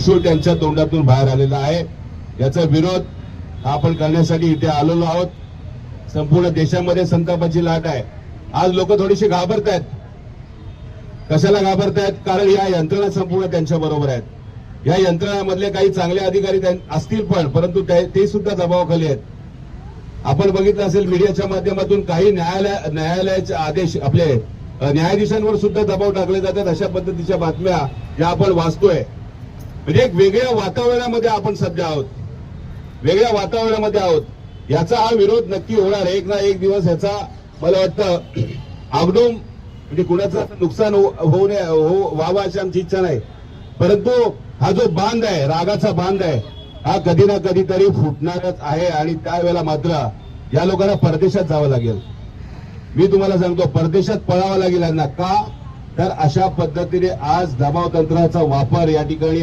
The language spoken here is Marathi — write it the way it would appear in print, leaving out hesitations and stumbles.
त्यांच्या तोंडातून बाहेर आलेला आहे। याचा विरोध आपण करण्यासाठी इथे आलेलो आहोत। संपूर्ण देशामध्ये संतापाची लाट आहे। आज लोक थोडीशी घाबरत आहेत। कशाला घाबरत आहेत? कारण या यंत्रणा संपूर्ण त्यांच्या बरोबर आहेत। या यंत्रणामधले काही चांगले अधिकारी असतील परंतु ते सुद्धा दबावाखाली आहेत। आपण बघितलं असेल मीडियाच्या माध्यमातून काही न्यायालयाचे आदेश आपले न्यायाधीशांवर सुद्धा दबाव टाकले जातात। अशा पद्धतीच्या बातम्या ज्या आपण वाचतोय, म्हणजे एक वेगळ्या वातावरणामध्ये आपण सध्या आहोत, वेगळ्या वातावरणामध्ये आहोत। याचा हा विरोध नक्की होणार। एक ना एक दिवस याचा मला वाटतं आगडूम म्हणजे कुणाचं नुकसान व्हावं अशी आमची इच्छा नाही, परंतु हा जो बांध आहे, रागाचा बांध आहे, हा कधी ना कधीतरी फुटणारच आहे। आणि त्यावेळेला मात्र या लोकांना परदेशात जावं लागेल। मी तुम्हाला सांगतो, परदेशात पळावं लागेल यांना। का तर अशा पद्धतीने आज दबाव तंत्राचा वापर या ठिकाणी